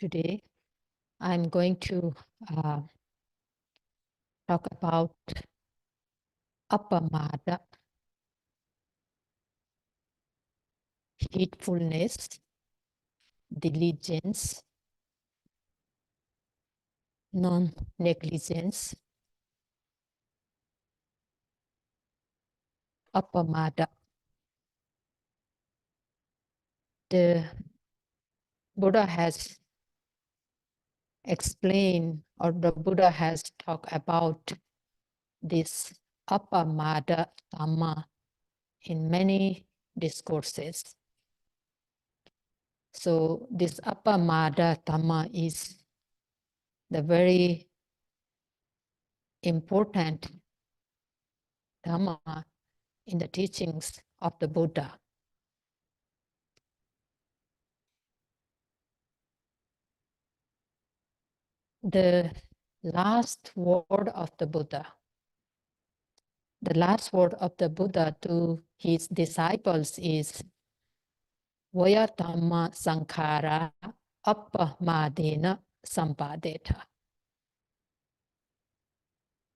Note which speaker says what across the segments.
Speaker 1: Today, I'm going to talk about Apamāda, heedfulness, diligence, non-negligence. Apamāda. The Buddha has explained, or the Buddha has talked about this Apamāda Dhamma in many discourses. So this Apamāda Dhamma is the very important Dhamma in the teachings of the Buddha. The last word of the Buddha, the last word of the Buddha to his disciples is Vaya Dhamma Sankhara Apamādena Sampadeta.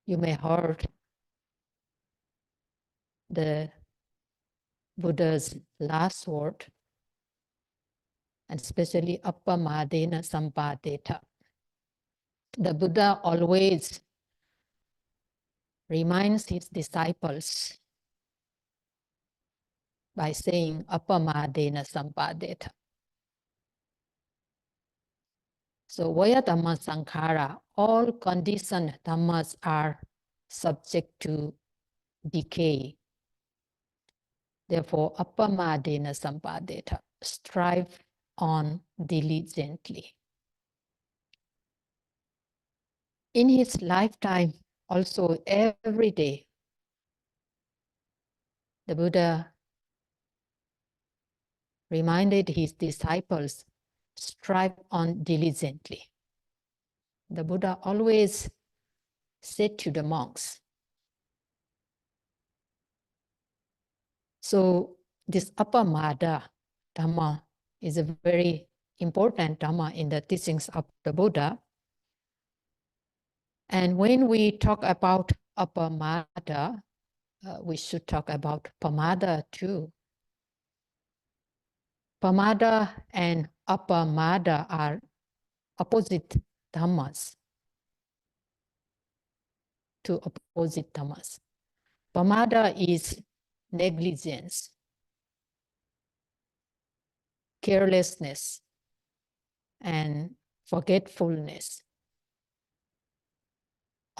Speaker 1: You may heard the Buddha's last word, and especially Apamādena Sampadeta. The Buddha always reminds his disciples by saying Apamādena Sampadeta. So Vaya Dhamma Sankhara, all conditioned dhammas are subject to decay. Therefore, Apamādena Sampadeta, strive on diligently. In his lifetime, also every day, the Buddha reminded his disciples, strive on diligently. The Buddha always said to the monks. So this Apamāda Dhamma is a very important Dhamma in the teachings of the Buddha. And when we talk about Apamāda, we should talk about Pamāda too. Pamāda and Apamāda are opposite dhammas, two opposite dhammas. Pamāda is negligence, carelessness, and forgetfulness.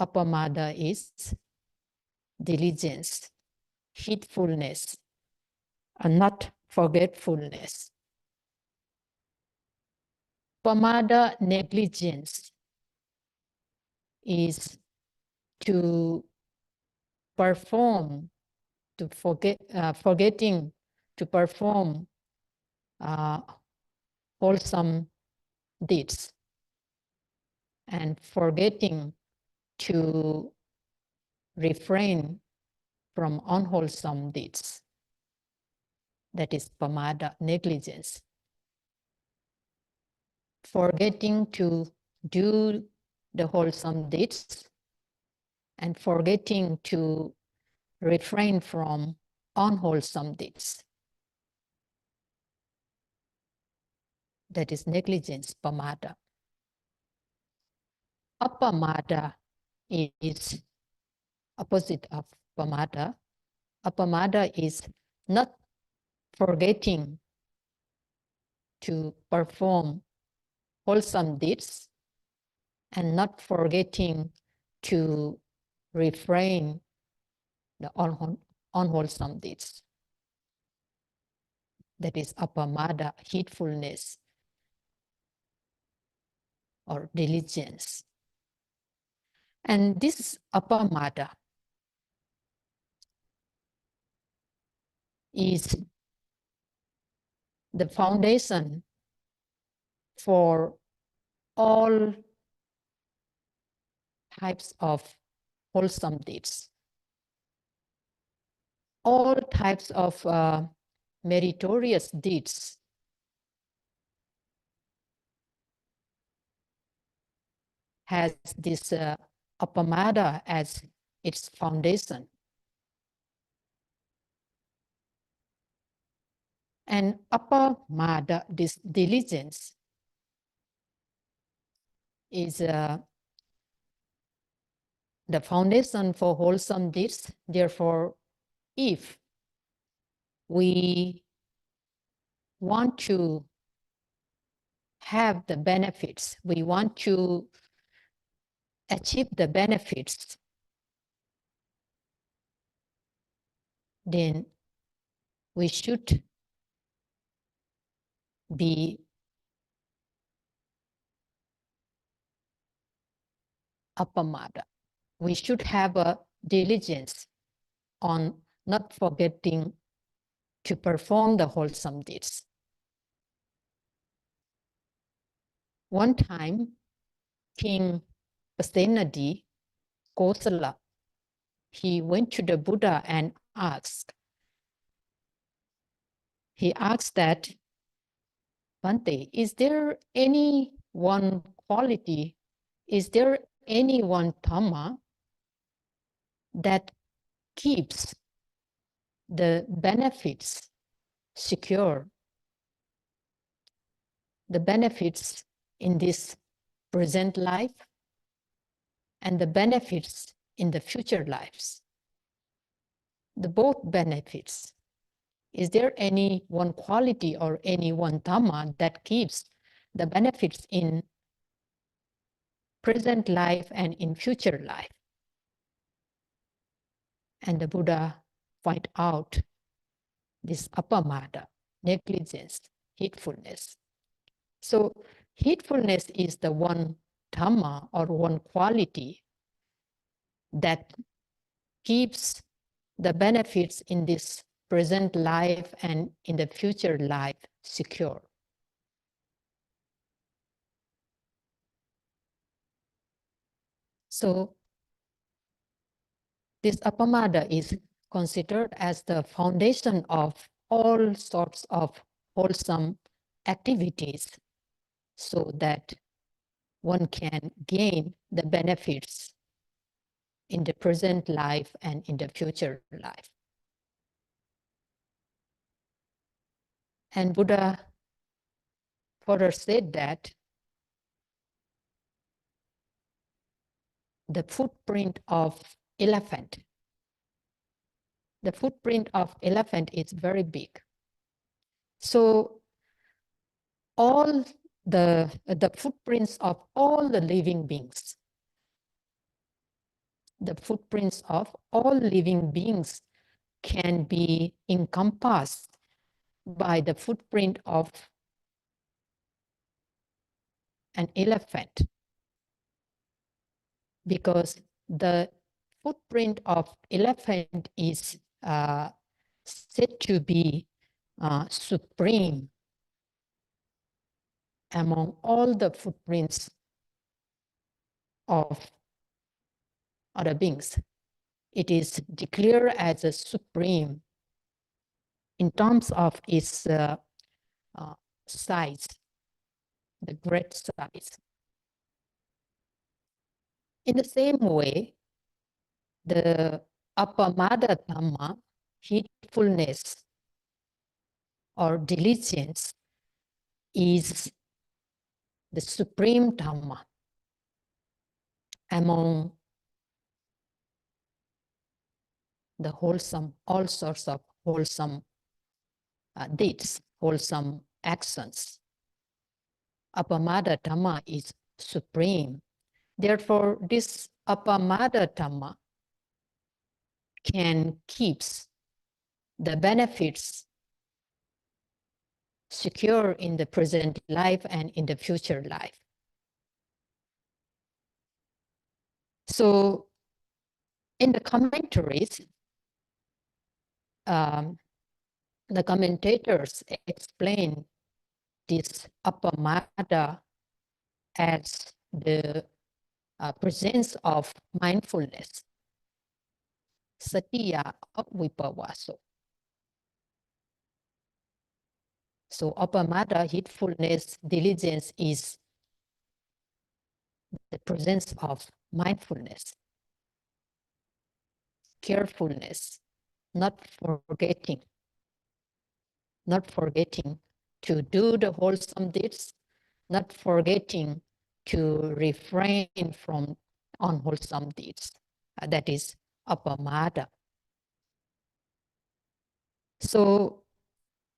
Speaker 1: Apamāda is diligence, heedfulness, and not forgetfulness. Pamāda negligence is to perform, to forgetting to perform wholesome deeds and forgetting to refrain from unwholesome deeds. That is Pamāda, negligence. Forgetting to do the wholesome deeds and forgetting to refrain from unwholesome deeds. That is negligence, Pamāda. Apamāda is opposite of Pamāda. Apamāda is not forgetting to perform wholesome deeds and not forgetting to refrain the unwholesome deeds. That is Apamāda, heedfulness or diligence. And this Apamāda is the foundation for all types of wholesome deeds, all types of meritorious deeds has this Apamāda as its foundation. And Apamāda, this diligence, is the foundation for wholesome deeds. Therefore, if we want to have the benefits, we want to achieve the benefits, then we should be Apamāda. We should have a diligence on not forgetting to perform the wholesome deeds. One time, King Pasenadi Kosala, he went to the Buddha and asked. He asked that, Bhante, is there any one quality, is there any one Dhamma that keeps the benefits secure, the benefits in this present life and the benefits in the future lives, the both benefits? Is there any one quality or any one Dhamma that keeps the benefits in present life and in future life? And the Buddha point out this Apamāda, negligence, heedfulness. So heedfulness is the one Dhamma or one quality that keeps the benefits in this present life and in the future life secure. So this Apamāda is considered as the foundation of all sorts of wholesome activities, so that one can gain the benefits in the present life and in the future life. And Buddha further said that the footprint of elephant, the footprint of elephant is very big. So all the footprints of all the living beings, the footprints of all living beings can be encompassed by the footprint of an elephant, because the footprint of elephant is said to be supreme among all the footprints of other beings. It is declared as a supreme in terms of its size, the great size. In the same way, the Apamāda Dhamma, heedfulness or diligence, is the supreme Dhamma among the wholesome, all sorts of wholesome deeds, wholesome actions. Apamāda Dhamma is supreme. Therefore, this Apamāda Dhamma can keep the benefits secure in the present life and in the future life. So in the commentaries, the commentators explain this Apamāda as the presence of mindfulness, Satya Vipavaso. So Apamāda, heedfulness, diligence, is the presence of mindfulness, carefulness, not forgetting to do the wholesome deeds, not forgetting to refrain from unwholesome deeds. That is Apamāda. So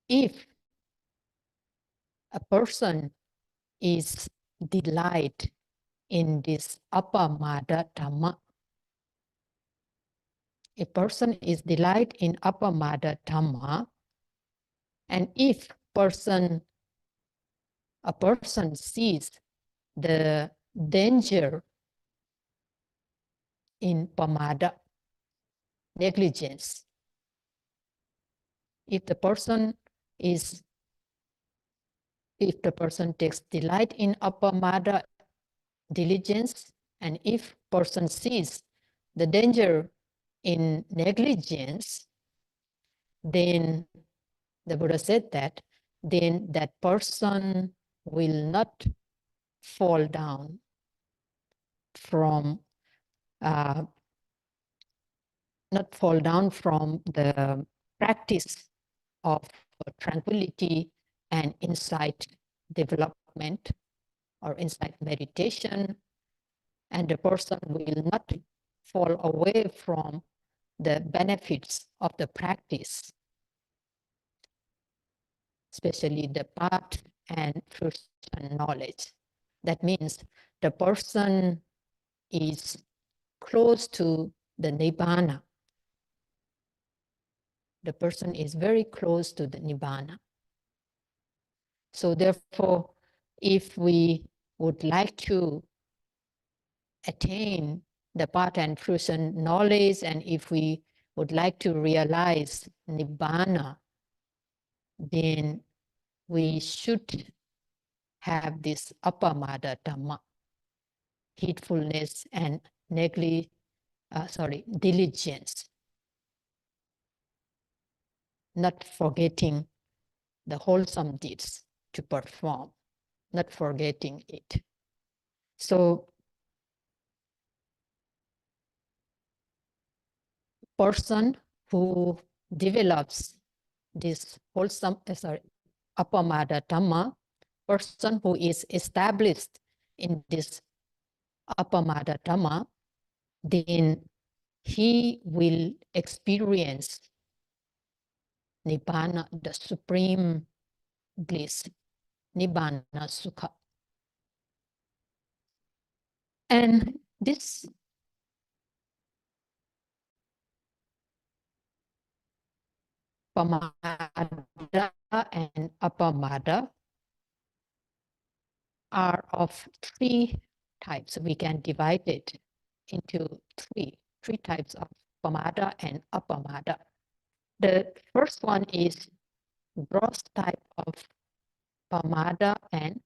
Speaker 1: if a person is delight in this Apamāda Dhamma, a person is delight in Apamāda Dhamma, and if a person sees the danger in Pamāda, negligence, if the person takes delight in Apamāda, diligence, and if person sees the danger in negligence, then the Buddha said that then that person will not fall down from the practice of tranquility and insight development or insight meditation, and the person will not fall away from the benefits of the practice, especially the path and fruits and knowledge. That means the person is close to the Nibbana. The person is very close to the Nibbana. So therefore, if we would like to attain the path and fruition knowledge, and if we would like to realize Nibbana, then we should have this Apamāda Dhamma, heedfulness and diligence, not forgetting the wholesome deeds to perform, not forgetting it. So person who develops this wholesome, Apamāda Dhamma, person who is established in this Apamāda Dhamma, then he will experience Nibbana, the supreme bliss, Nibbana Sukha. And this Pamāda and Apamāda are of three types. We can divide it into three types of Pamāda and Apamāda. The first one is gross type of Pamāda and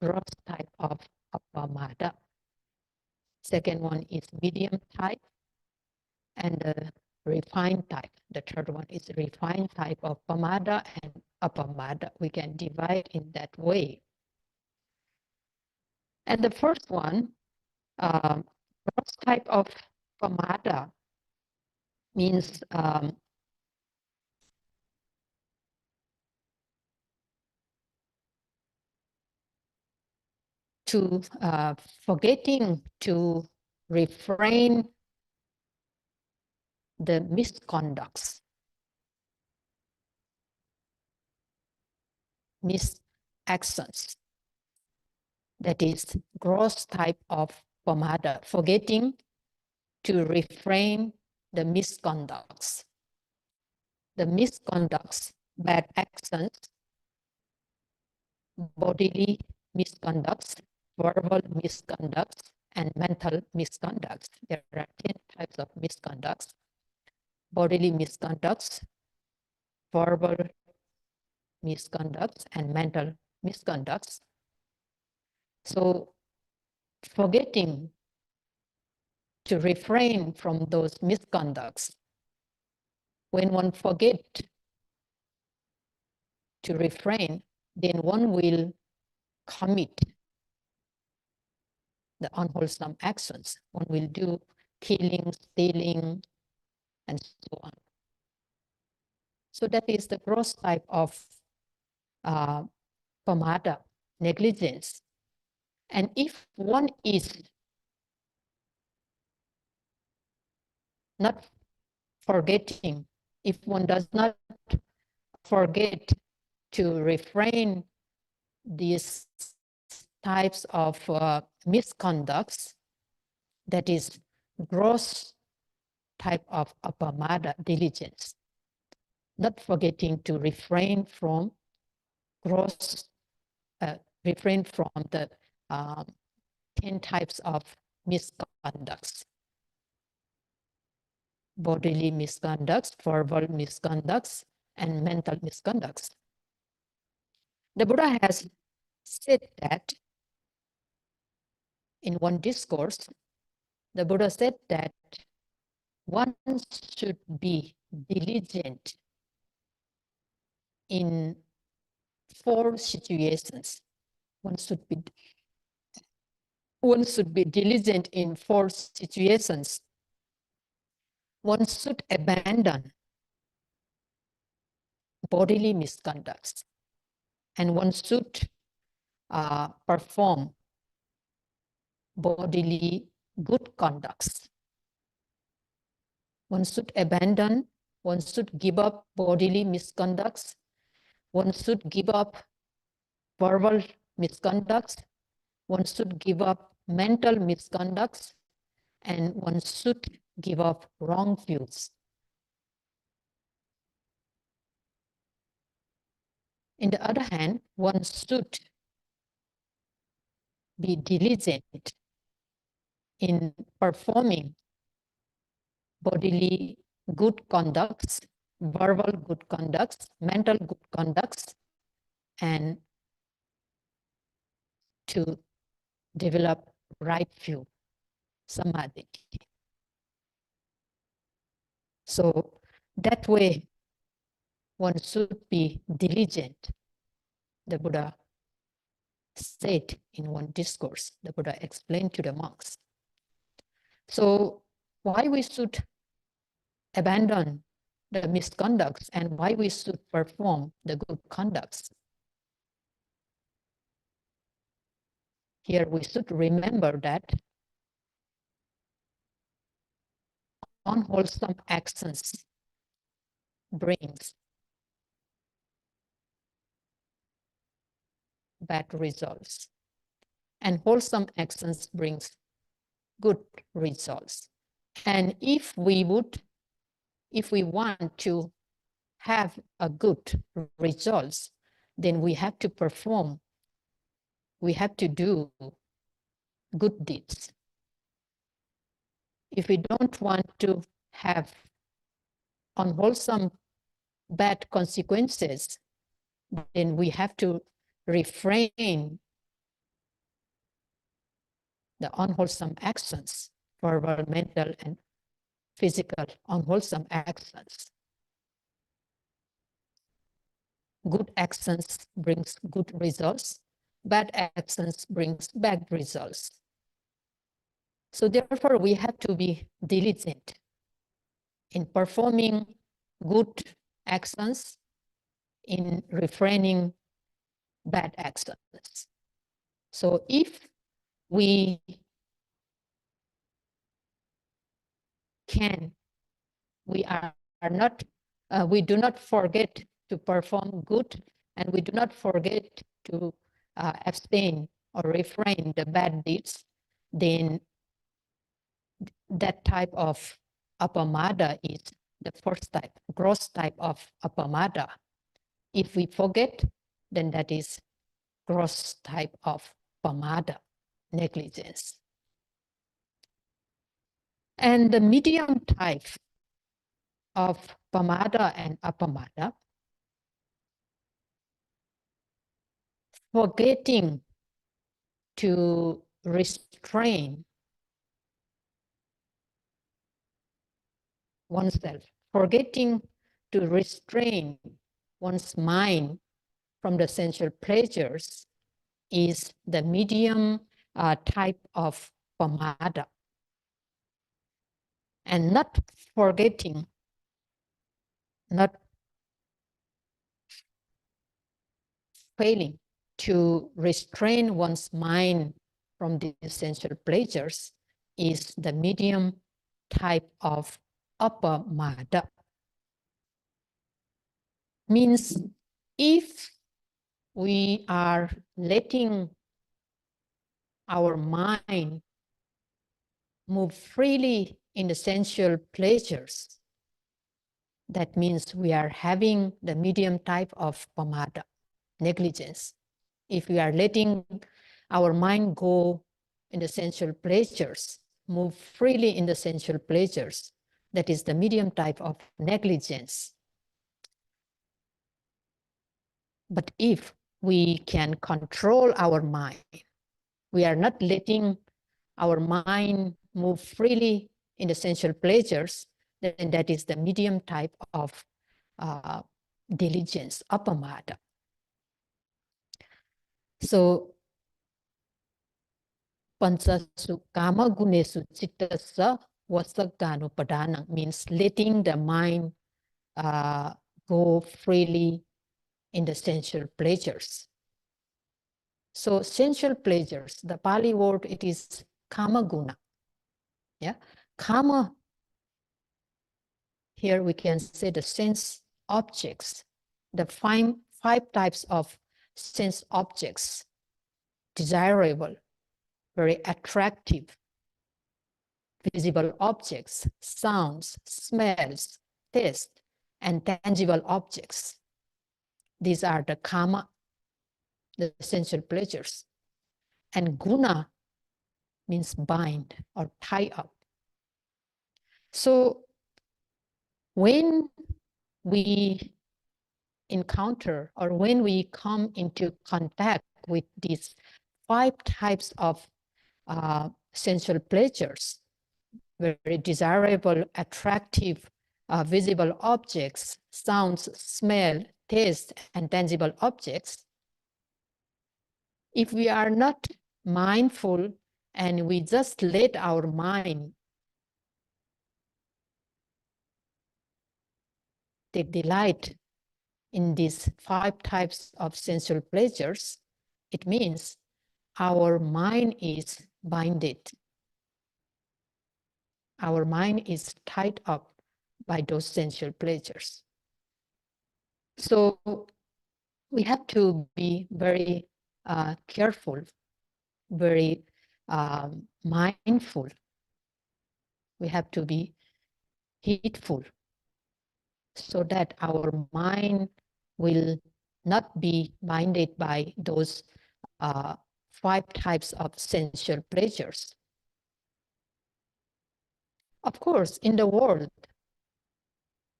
Speaker 1: gross type of Apamāda. Second one is medium type, and the refined type. The third one is refined type of Pamāda and Apamāda. We can divide in that way. And the first one, gross type of Pamāda, means forgetting to refrain the misconducts, misactions. That is gross type of Pamāda, forgetting to refrain the misconducts. The misconducts, bad actions, bodily misconducts, verbal misconducts, and mental misconducts. There are 10 types of misconducts. Bodily misconducts, verbal misconducts, and mental misconducts. So forgetting to refrain from those misconducts, when one forgets to refrain, then one will commit the unwholesome actions. One will do killing, stealing, and so on. So that is the gross type of Pamāda, negligence. And if one is not forgetting, if one does not forget to refrain these types of misconducts, that is gross type of Apamāda, diligence. Not forgetting to refrain from gross, refrain from the 10 types of misconducts. Bodily misconducts, verbal misconducts, and mental misconducts. The Buddha has said that in one discourse, the Buddha said that one should be diligent in 4 situations. One should be diligent in 4 situations. One should abandon bodily misconducts, and one should perform bodily good conducts. One should abandon, one should give up bodily misconducts, one should give up verbal misconducts, one should give up mental misconducts, and one should give up wrong views. On the other hand, one should be diligent in performing bodily good conducts, verbal good conducts, mental good conducts, and to develop right view, samadhi. So that way, one should be diligent. The Buddha said in one discourse, the Buddha explained to the monks. So why we should abandon the misconducts and why we should perform the good conducts? Here we should remember that unwholesome actions brings bad results, and wholesome actions brings good results. And if we want to have a good results, then we have to perform, we have to do good deeds. If we don't want to have unwholesome bad consequences, then we have to refrain the unwholesome actions, verbal, mental, and physical unwholesome actions. Good actions brings good results, bad actions brings bad results. So therefore, we have to be diligent in performing good actions, in refraining bad actions. So if we do not forget to perform good, and we do not forget to abstain or refrain the bad deeds, then that type of Apamāda is the first type, gross type of Apamāda. If we forget, then that is gross type of Pamāda, negligence. And the medium type of Pamāda and Apamāda, forgetting to restrain oneself, forgetting to restrain one's mind from the sensual pleasures is the medium type of Pamāda. And not forgetting, not failing to restrain one's mind from the essential pleasures is the medium type of Apamāda. Means if we are letting our mind move freely in the sensual pleasures, that means we are having the medium type of Pamāda, negligence. If we are letting our mind go in the sensual pleasures, move freely in the sensual pleasures, that is the medium type of negligence. But if we can control our mind, we are not letting our mind move freely in the sensual pleasures, then that is the medium type of diligence, Apamāda. So, Panchasu Kama Gunesu Chittasa Vasaganu Padana means letting the mind go freely in the sensual pleasures. So sensual pleasures, the Pali word, it is Kama Guna. Yeah, Kama, here we can say the sense objects, the five types of sense objects, desirable, very attractive, visible objects, sounds, smells, taste, and tangible objects. These are the Kama, the sensual pleasures. And Guna means bind or tie up. So when we encounter or when we come into contact with these five types of sensual pleasures, very desirable, attractive, visible objects, sounds, smell, taste, and tangible objects, if we are not mindful and we just let our mind take delight in these five types of sensual pleasures, it means our mind is binded. Our mind is tied up by those sensual pleasures. So we have to be very careful, very mindful. We have to be heedful so that our mind will not be binded by those five types of sensual pleasures. Of course, in the world,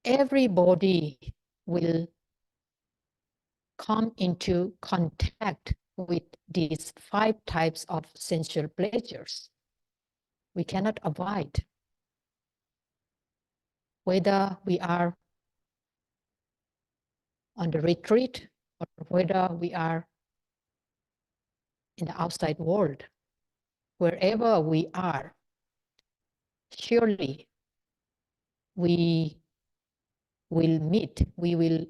Speaker 1: everybody will come into contact with these five types of sensual pleasures. We cannot avoid. Whether we are on the retreat or whether we are in the outside world, wherever we are, surely we will meet, we will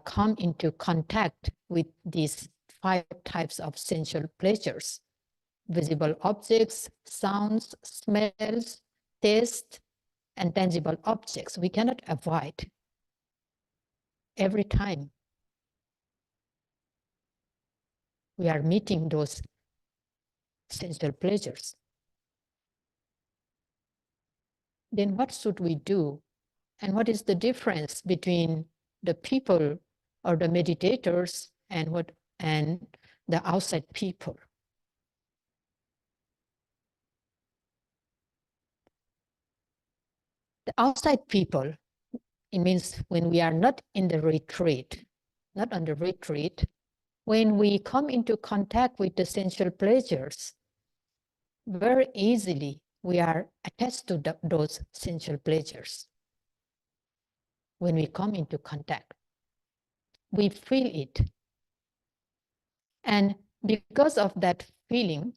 Speaker 1: come into contact with these five types of sensual pleasures: visible objects, sounds, smells, taste, and tangible objects. We cannot avoid. Every time we are meeting those sensual pleasures. Then what should we do? And what is the difference between the people or the meditators and the outside people? The outside people, it means when we are not in the retreat, not on the retreat, when we come into contact with the sensual pleasures, very easily we are attached to those sensual pleasures. When we come into contact, we feel it. And because of that feeling,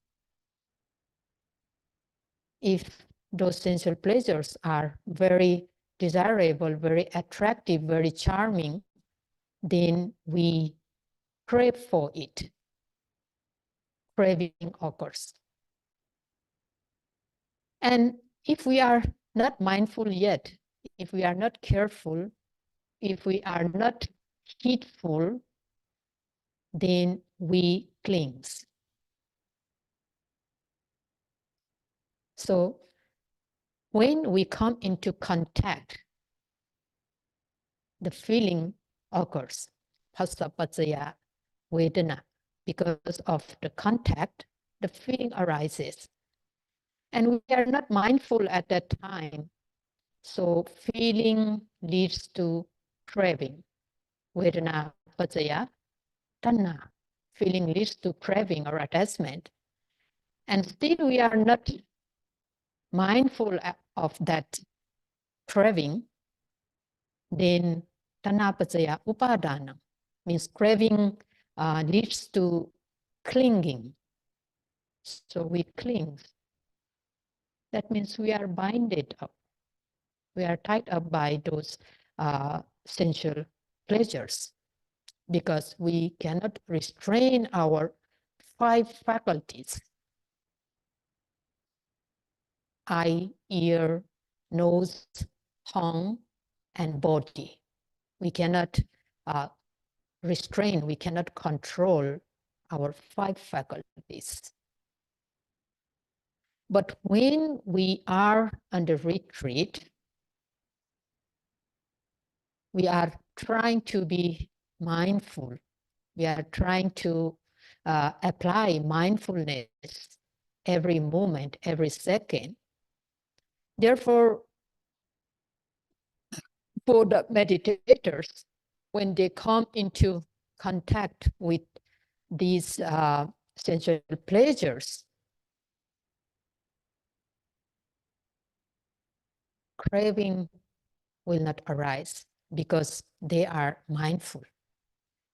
Speaker 1: if those sensual pleasures are very desirable, very attractive, very charming, then we crave for it. Craving occurs. And if we are not mindful yet, if we are not careful, if we are not heedful, then we cling. So when we come into contact, the feeling occurs. Phassa paccaya vedana. Because of the contact, the feeling arises. And we are not mindful at that time. So feeling leads to craving. Vedana paccaya tanha. Feeling leads to craving or attachment. And still we are not mindful of that craving, then tanha paccaya upadana, means craving leads to clinging. So we cling. That means we are binded up. We are tied up by those sensual pleasures because we cannot restrain our 5 faculties: eye, ear, nose, tongue, and body. We cannot restrain, we cannot control our 5 faculties. But when we are under retreat, we are trying to be mindful. We are trying to apply mindfulness every moment, every second. Therefore, for the meditators, when they come into contact with these sensual pleasures, craving will not arise because they are mindful.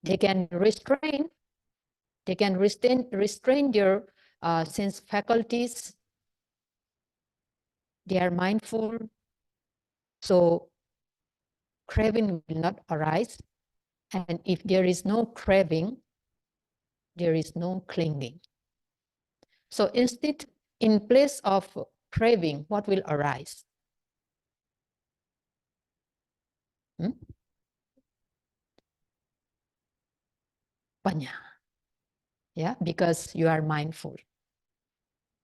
Speaker 1: They can restrain their sense faculties. They are mindful, so craving will not arise. And if there is no craving, there is no clinging. So instead, in place of craving, what will arise? Panya. Yeah, because you are mindful.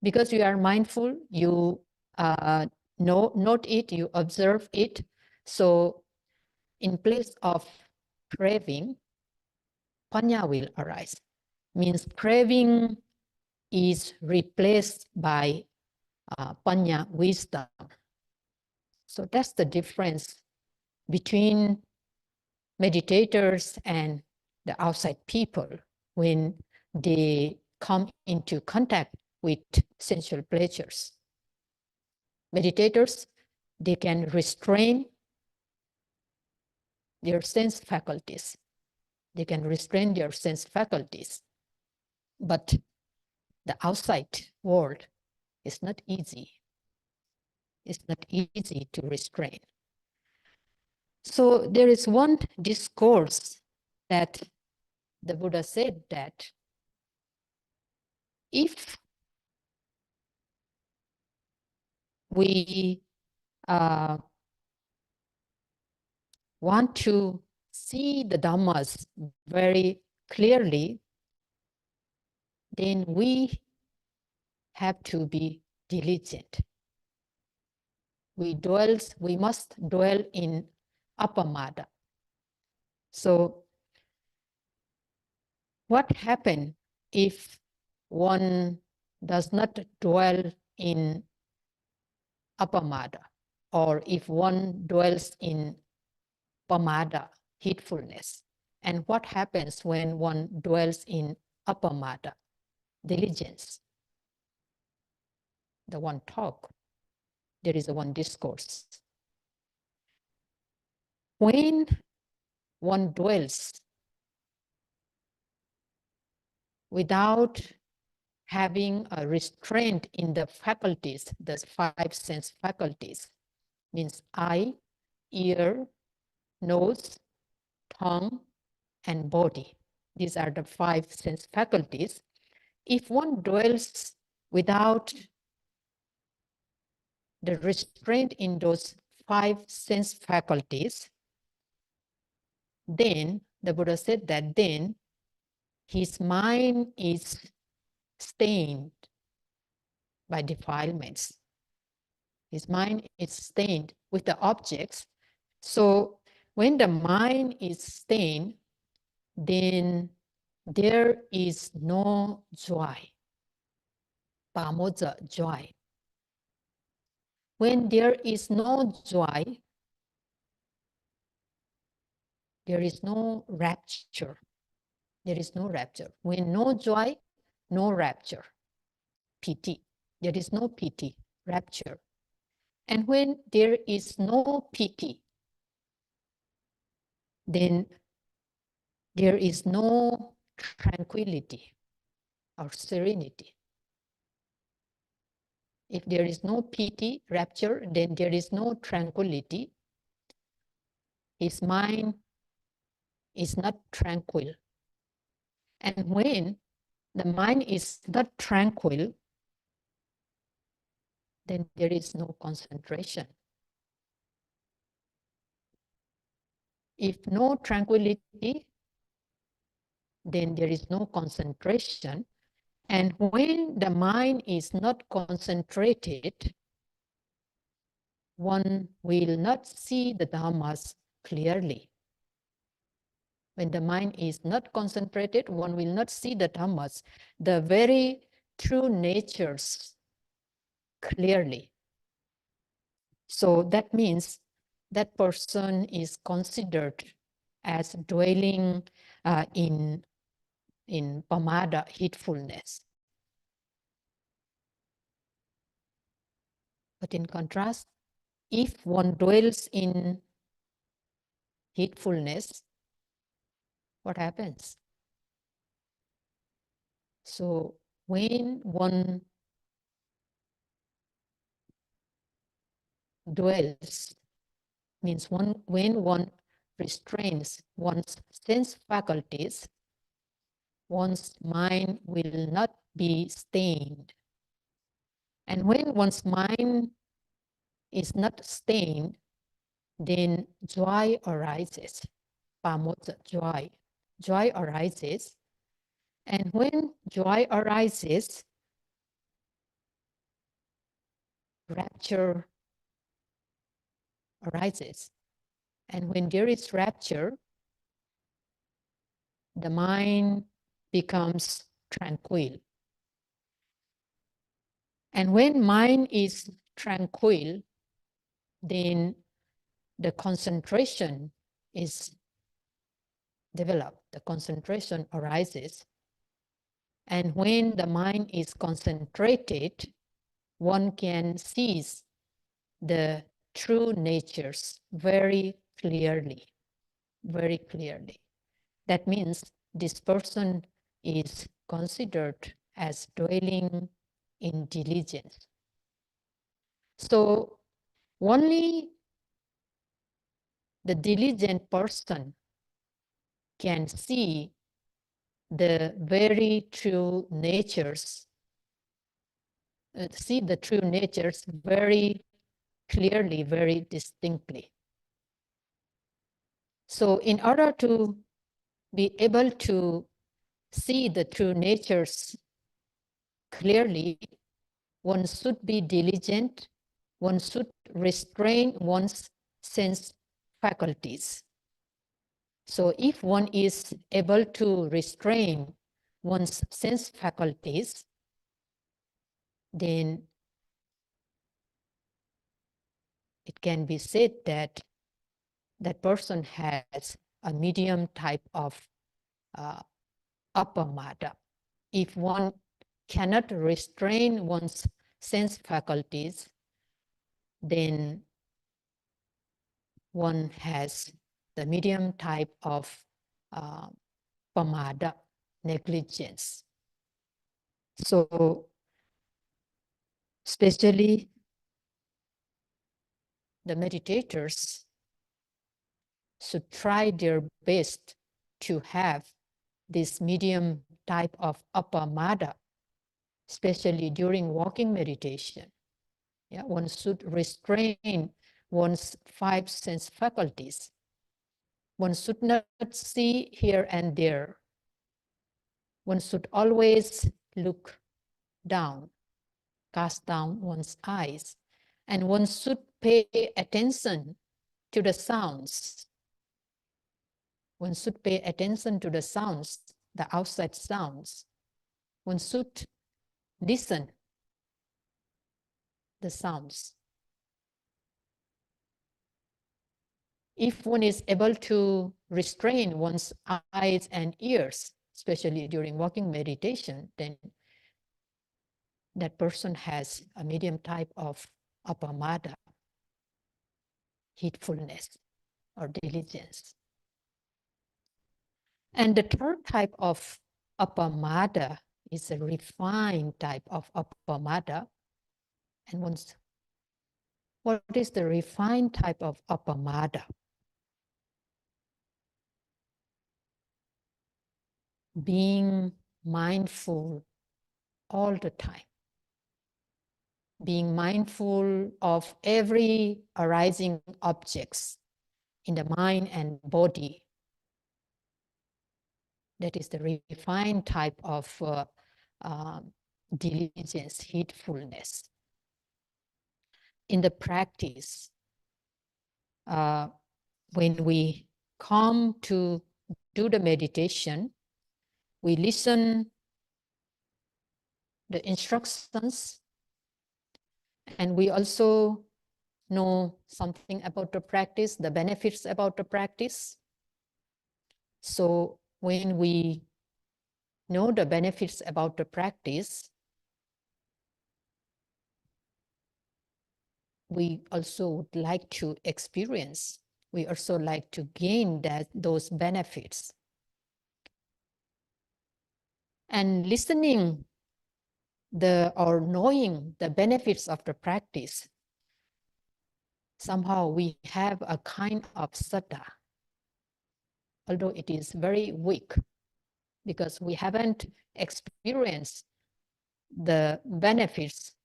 Speaker 1: Because you are mindful, you note it, you observe it. So in place of craving, panya will arise. Means craving is replaced by panya, wisdom. So that's the difference between meditators and the outside people when they come into contact with sensual pleasures. Meditators, they can restrain their sense faculties. They can restrain their sense faculties. But the outside world is not easy. It's not easy to restrain. So there is one discourse that the Buddha said that if we want to see the Dhammas very clearly, then we have to be diligent. We must dwell in Apamāda. So what happens if one does not dwell in Apamāda, or if one dwells in Pamāda, heedfulness? And what happens when one dwells in Apamāda, diligence? The one talk, there is a one discourse. When one dwells without having a restraint in the faculties, the five sense faculties, means eye, ear, nose, tongue, and body. These are the five sense faculties. If one dwells without the restraint in those five sense faculties, then the Buddha said that then his mind is stained by defilements. His mind is stained with the objects. So when the mind is stained, then there is no joy, Pamāda, joy. When there is no joy, there is no rapture. There is no rapture. When no joy, no rapture. Piti. There is no piti, rapture. And when there is no piti, then there is no tranquility or serenity. If there is no piti, rapture, then there is no tranquility. His mind is not tranquil. And when the mind is not tranquil, then there is no concentration. If no tranquility, then there is no concentration. And when the mind is not concentrated, one will not see the dhammas clearly. When the mind is not concentrated, one will not see the dhammas, the very true natures, clearly. So that means that person is considered as dwelling in Pamāda, heedfulness. But in contrast, if one dwells in heedfulness, what happens? So when one dwells, means when one restrains one's sense faculties, one's mind will not be stained. And when one's mind is not stained, then joy arises. Pamāda, joy. Joy arises. And when joy arises, rapture arises. And when there is rapture, the mind becomes tranquil. And when mind is tranquil, then the concentration is developed, the concentration arises. And when the mind is concentrated, one can seize the true natures very clearly, very clearly. That means this person is considered as dwelling in diligence. So only the diligent person can see the very true natures, see the true natures very clearly, very distinctly. So in order to be able to see the true natures clearly, one should be diligent, one should restrain one's sense faculties. So if one is able to restrain one's sense faculties, then it can be said that that person has a medium type of Apamāda. If one cannot restrain one's sense faculties, then one has the medium type of Pamāda, negligence. So, especially the meditators should try their best to have this medium type of Apamāda, especially during walking meditation. Yeah, one should restrain one's five sense faculties. One should not see here and there. One should always look down, cast down one's eyes, and one should pay attention to the sounds. One should pay attention to the sounds, the outside sounds. One should listen the sounds. If one is able to restrain one's eyes and ears, especially during walking meditation, then that person has a medium type of Apamāda, heedfulness or diligence. And the third type of Apamāda is a refined type of Apamāda. And what is the refined type of Apamāda? Being mindful all the time. Being mindful of every arising objects in the mind and body. That is the refined type of diligence, heedfulness. In the practice, when we come to do the meditation, we listen the instructions, and we also know something about the practice, the benefits about the practice. So when we know the benefits about the practice, we also would like to experience, we also like to gain those benefits. And listening or knowing the benefits of the practice, somehow we have a kind of saddha, although it is very weak, because we haven't experienced the benefits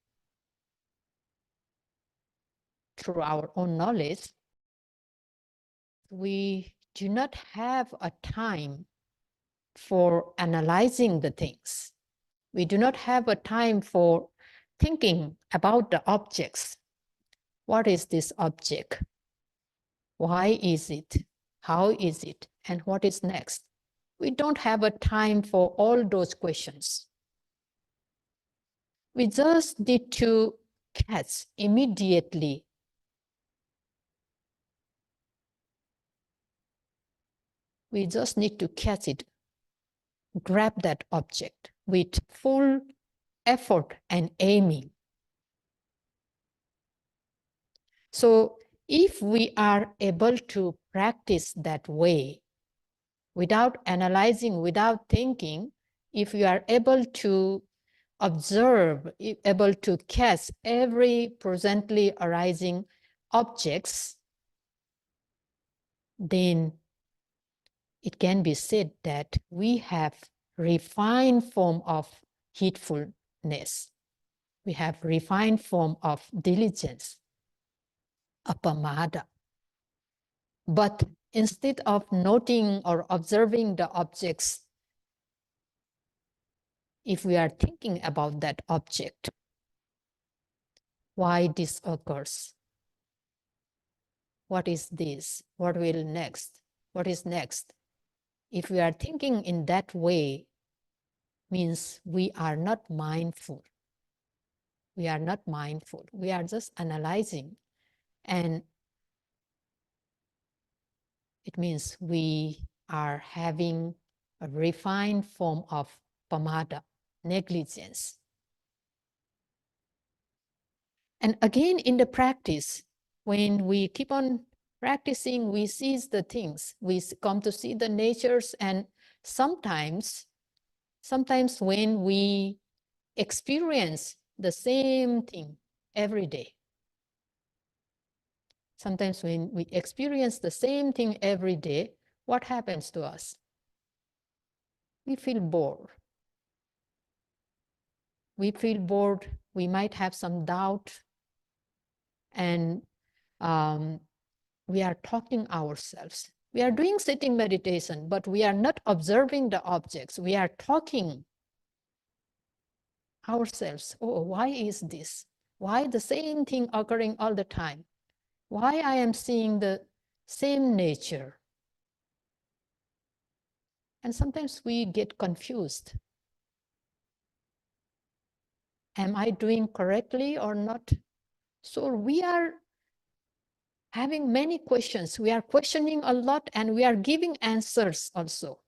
Speaker 1: through our own knowledge. We do not have a time for analyzing the things. We do not have a time for thinking about the objects. What is this object? Why is it? How is it? And what is next? We don't have a time for all those questions. We just need to catch immediately we just need to catch it, grab that object with full effort and aiming. So if we are able to practice that way, without analyzing, without thinking, if we are able to observe, able to catch every presently arising objects, then it can be said that we have refined form of heedfulness. We have refined form of diligence, Apamāda. But instead of noting or observing the objects, if we are thinking about that object, why this occurs? What is this? What will next? What is next? If we are thinking in that way, means we are not mindful. We are not mindful. We are just analyzing. And it means we are having a refined form of Pamāda, negligence. And again, in the practice, when we keep on practicing, we seize the things, we come to see the natures, and sometimes when we experience the same thing every day. Sometimes when we experience the same thing every day, what happens to us? We feel bored. We feel bored. We might have some doubt. And we are talking ourselves. We are doing sitting meditation, but we are not observing the objects. We are talking ourselves. Oh, why is this? Why the same thing occurring all the time? Why I am seeing the same nature? And sometimes we get confused. Am I doing correctly or not? So we are having many questions. We are questioning a lot and we are giving answers also.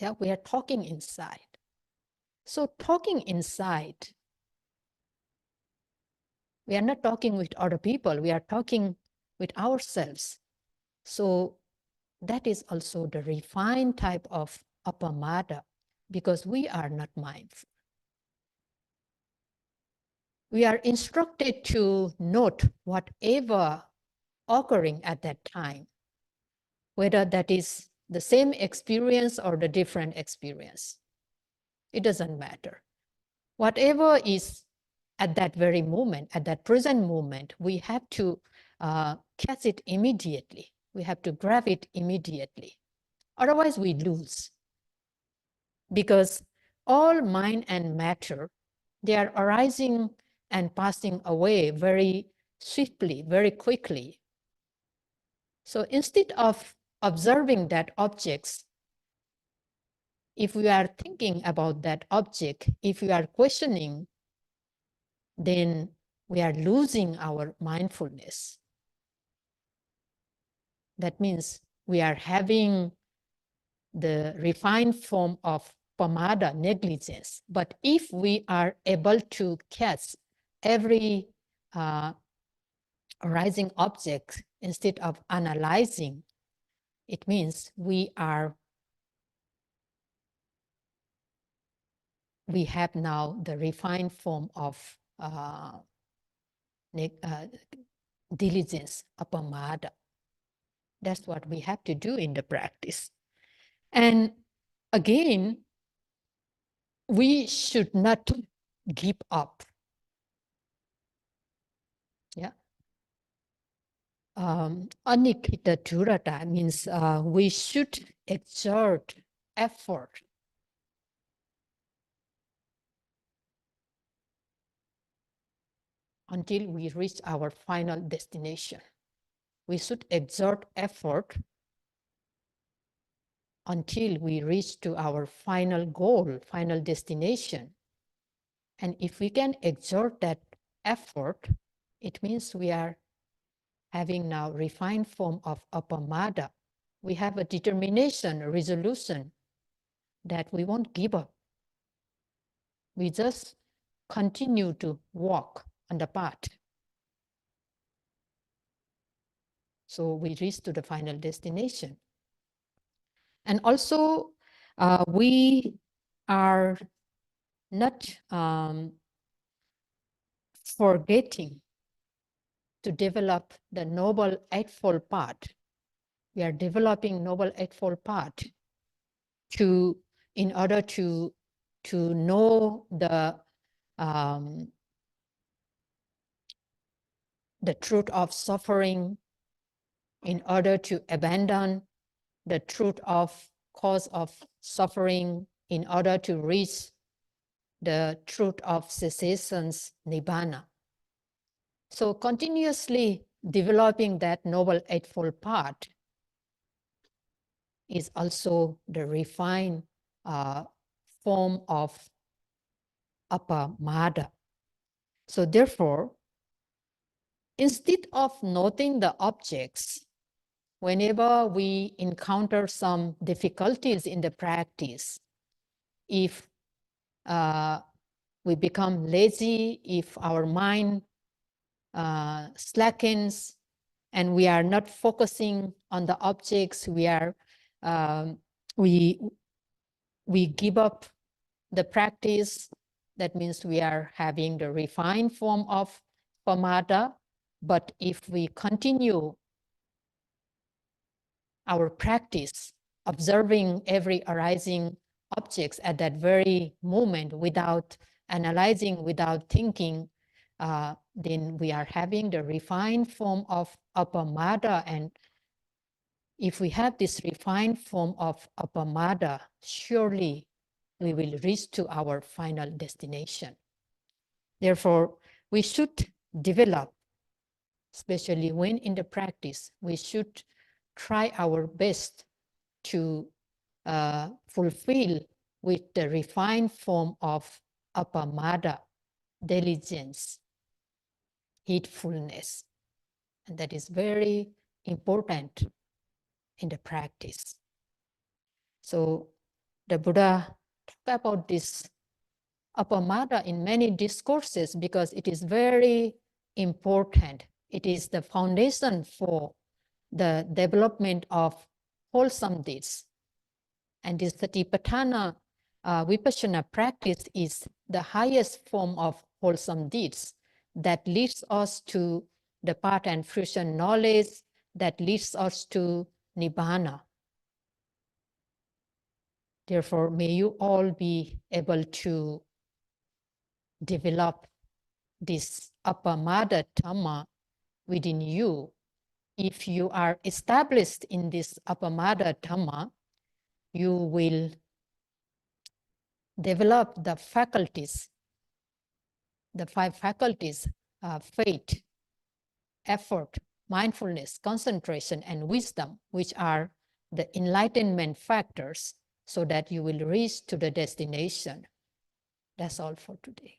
Speaker 1: Yeah, we are talking inside. So talking inside, we are not talking with other people, we are talking with ourselves. So that is also the refined type of Apamāda, because we are not mindful. We are instructed to note whatever occurring at that time, whether that is the same experience or the different experience. It doesn't matter. Whatever is at that very moment, at that present moment, we have to catch it immediately. We have to grab it immediately. Otherwise, we lose. Because all mind and matter, they are arising and passing away very swiftly, very quickly. So instead of observing that objects, if we are thinking about that object, if we are questioning, then we are losing our mindfulness. That means we are having the refined form of Pamāda, negligence. But if we are able to catch every arising object instead of analyzing, it means we have now the refined form of diligence, Apamāda. That's what we have to do in the practice. And again, we should not give up. Yeah. Anikita durata means we should exert effort until we reach our final destination. We should exert effort until we reach to our final goal, final destination. And if we can exert that effort, it means we are having now refined form of Apamāda. We have a determination, a resolution that we won't give up. We just continue to walk on the path. So we reach to the final destination. And also, we are not forgetting to develop the Noble Eightfold Path. We are developing Noble Eightfold Path in order to know the truth of suffering, in order to abandon the truth of cause of suffering, in order to reach the truth of cessations, nibbana. So continuously developing that Noble Eightfold Path is also the refined form of Apamāda. So therefore, instead of noting the objects, whenever we encounter some difficulties in the practice, if we become lazy, if our mind slackens, and we are not focusing on the objects, we give up the practice, that means we are having the refined form of Pamāda. But if we continue our practice, observing every arising objects at that very moment without analyzing, without thinking, then we are having the refined form of Apamāda. And if we have this refined form of Apamāda, surely we will reach to our final destination. Therefore, we should develop, especially when in the practice, we should try our best to fulfill with the refined form of Apamāda, diligence, heedfulness. And that is very important in the practice. So the Buddha talked about this Apamāda in many discourses because it is very important. It is the foundation for the development of wholesome deeds. And this Satipatthana Vipassana practice is the highest form of wholesome deeds that leads us to the path and fruition knowledge, that leads us to Nibbana. Therefore, may you all be able to develop this Apamāda Dhamma within you. If you are established in this Apamāda Dhamma, you will develop the faculties, the 5 faculties, faith, effort, mindfulness, concentration, and wisdom, which are the enlightenment factors, so that you will reach to the destination. That's all for today.